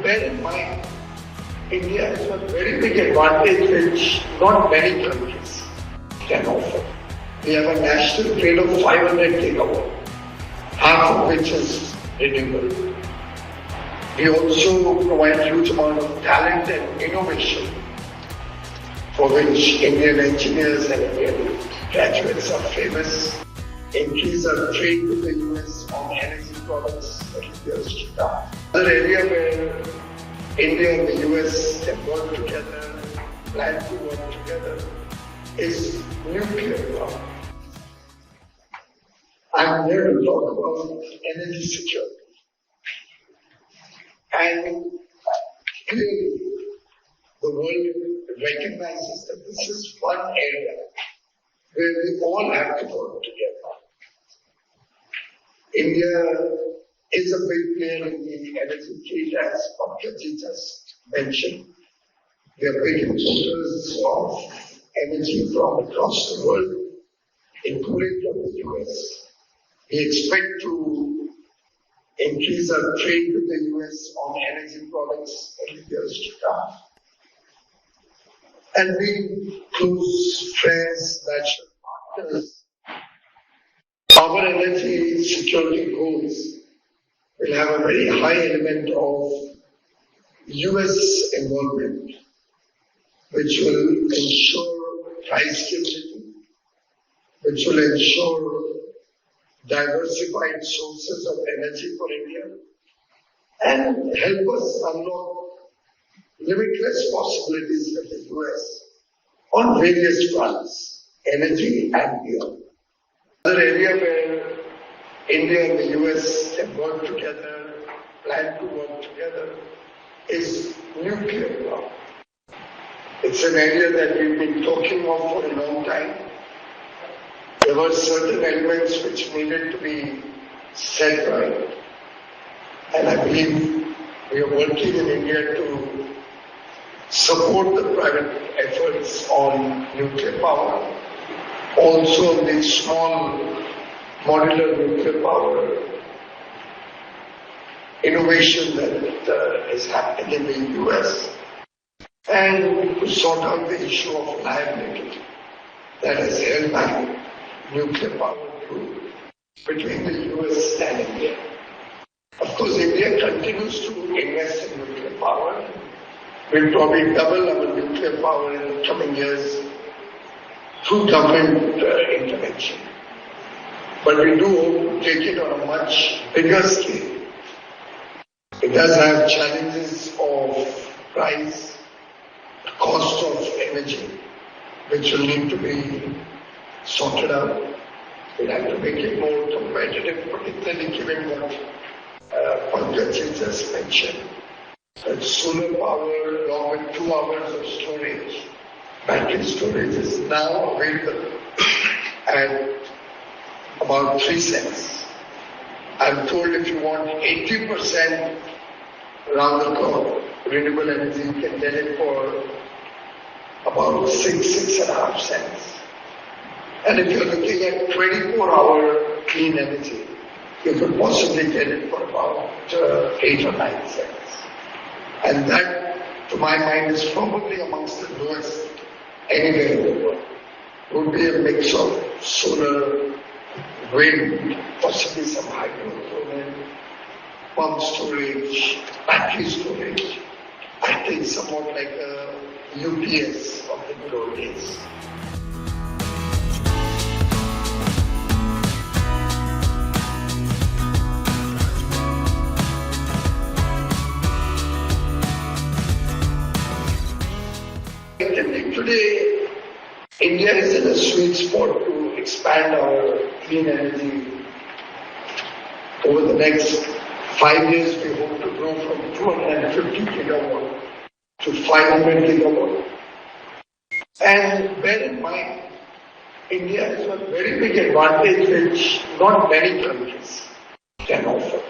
bear in mind, India has a very big advantage which not many countries can offer. We have a national grid of 500 gigawatt, half of which is renewable. We also provide huge amount of talent and innovation for which Indian engineers and Indian graduates are famous. Increase our trade with the US on energy products for years to come. Another area where India and the US can work together, plan to work together, is nuclear power. I'm here to talk about energy security. And clearly, the world recognizes that this is one area where we all have to work together. India is a big player in the energy field, as Pankaj just mentioned. We are big importers of energy from across the world, including from the US. We expect to increase our trade with the US on energy products in the years to come. And being close friends, natural partners, our energy security goals will have a very high element of US involvement, which will ensure price stability, which will ensure diversified sources of energy for India, and help us unlock limitless possibilities with the US on various fronts, energy and beyond. Another area where India and the US can work together, plan to work together, is nuclear power. It's an area that we've been talking of for a long time. There were certain elements which needed to be set right. And I believe we are working in India to support the private efforts on nuclear power. Also the small modular nuclear power innovation that is happening in the US. And to sort out the issue of liability that has held back nuclear power between the US and India. Of course, India continues to invest in nuclear power. We'll probably double our nuclear power in the coming years through government intervention. But we do hope to take it on a much bigger scale. It does have challenges of price, cost of energy, which will need to be sorted out. We'll have to make it more competitive, particularly given what Pankaj just mentioned. That solar power, along with 2 hours of storage, battery storage, is now available at about 3 cents. I'm told if you want 80% round the clock renewable energy, you can get it for about 6.5 cents. And if you're looking at 24-hour clean energy, you could possibly get it for about 8 or 9 cents. And that, to my mind, is probably amongst the lowest anywhere in the world. It would be a mix of solar, wind, possibly some hydro, pump storage, battery storage. I think somewhat like a UPS of the good old days. Today, India is in a sweet spot to expand our clean energy. Over the next 5 years, we hope to grow from 250 gigawatt to 500 gigawatt. And bear in mind, India has a very big advantage which not many countries can offer.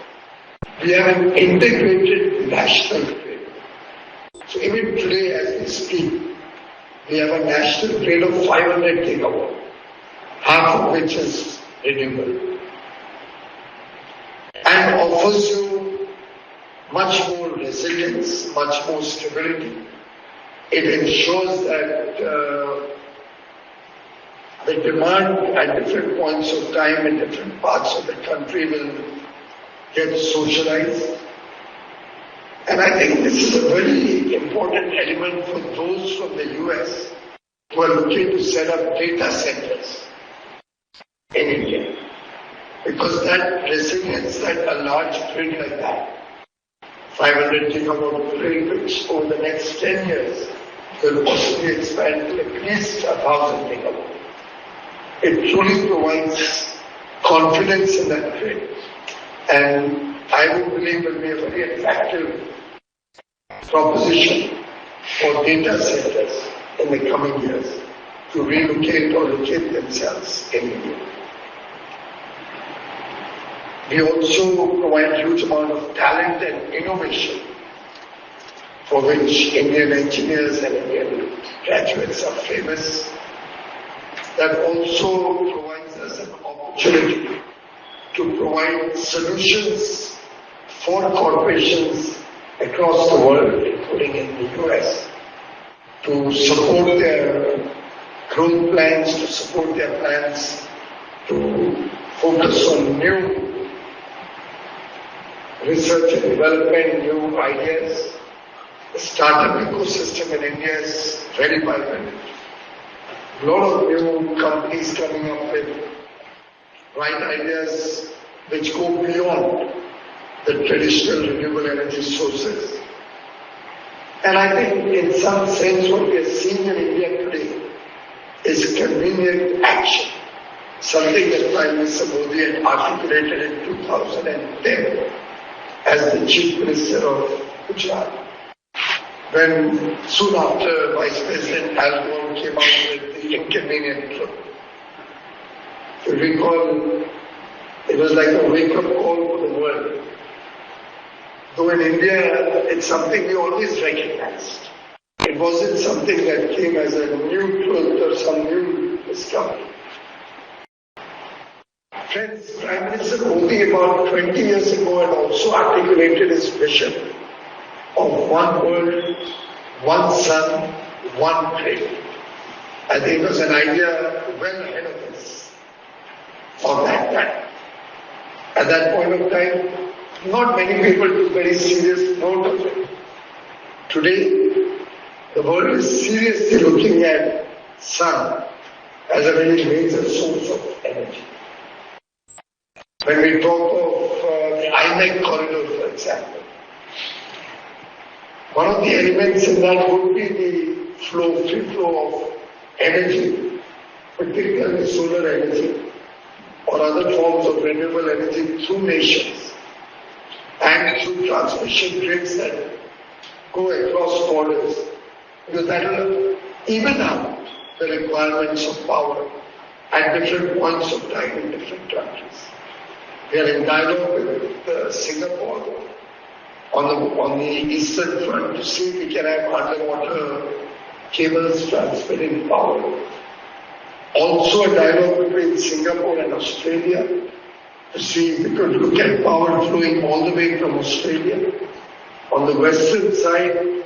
We have an integrated national grid. So even today, as we speak, we have a national grid of 500 gigawatt, half of which is renewable, and offers you much more resilience, much more stability. It ensures that the demand at different points of time in different parts of the country will get socialized. And I think this is a very important element for those from the US who are looking to set up data centers in India. Because that resilience, that a large grid like that, 500 gigawatt grid, which over the next 10 years will possibly expand to at least 1,000 gigawatt. It truly provides confidence in that grid. And I would believe will be a very attractive proposition for data centers in the coming years to relocate or locate themselves in India. We also provide a huge amount of talent and innovation for which Indian engineers and Indian graduates are famous. That also provides us an opportunity to provide solutions for corporations across the world, including in the US, to support their growth plans, to support their plans to focus on new research and development, new ideas. The startup ecosystem in India is very vibrant. A lot of new companies coming up with right ideas which go beyond the traditional renewable energy sources. And I think in some sense what we are seeing in India today is convenient action, something that Prime Minister Modi had articulated in 2010 as the Chief Minister of Gujarat, when soon after Vice President Al Gore came out with the inconvenient truth. If you recall, it was like a wake-up call for the world. Though in India, it's something we always recognized. It wasn't something that came as a new truth or some new discovery. Friends, Prime Minister Modi about 20 years ago had also articulated his vision of one world, one sun, one grid. I think it was an idea well ahead of us of that time. At that point of time, not many people took very serious note of it. Today, the world is seriously looking at sun as a very major source of energy. When we talk of the IMEC corridor, for example, one of the elements in that would be the free flow of energy, particularly solar energy or other forms of renewable energy through nations and through transmission grids that go across borders, because that will even out the requirements of power at different points of time in different countries. We are in dialogue with Singapore on the eastern front to see if we can have underwater cables transmitting power. Also a dialogue between Singapore and Australia to see if we could look at power flowing all the way from Australia. On the western side,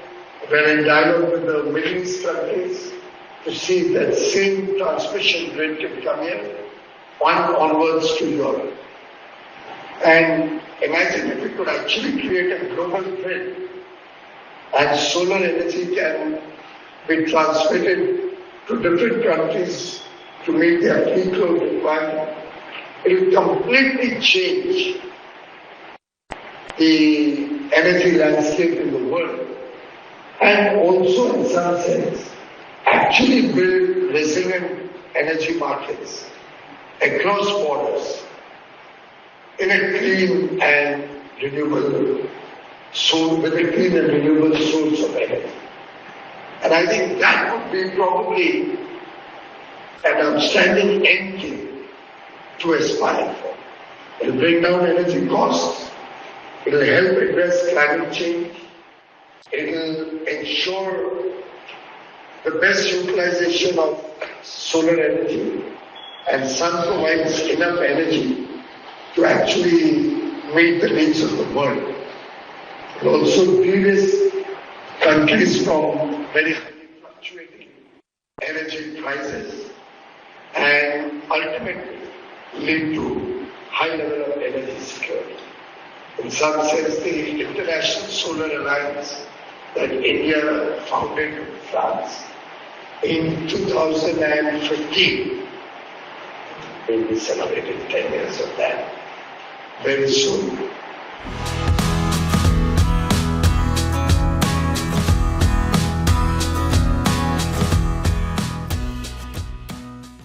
we're in dialogue with the Middle East countries to see if that same transmission grid can come here onwards to Europe. And imagine if we could actually create a global grid and solar energy can be transmitted to different countries to meet their peak load requirement. It will completely change the energy landscape in the world and also in some sense actually build resilient energy markets across borders in a clean and renewable source, with a clean and renewable source of energy. And I think that would be probably an outstanding end game to aspire for. It will bring down energy costs, it will help address climate change, it will ensure the best utilization of solar energy, and sun provides enough energy to actually meet the needs of the world. and also de-risk countries from very highly fluctuating energy prices and ultimately lead to high level of energy security. In some sense, the International Solar Alliance that India founded in France in 2015, we'll be celebrating 10 years of that very soon.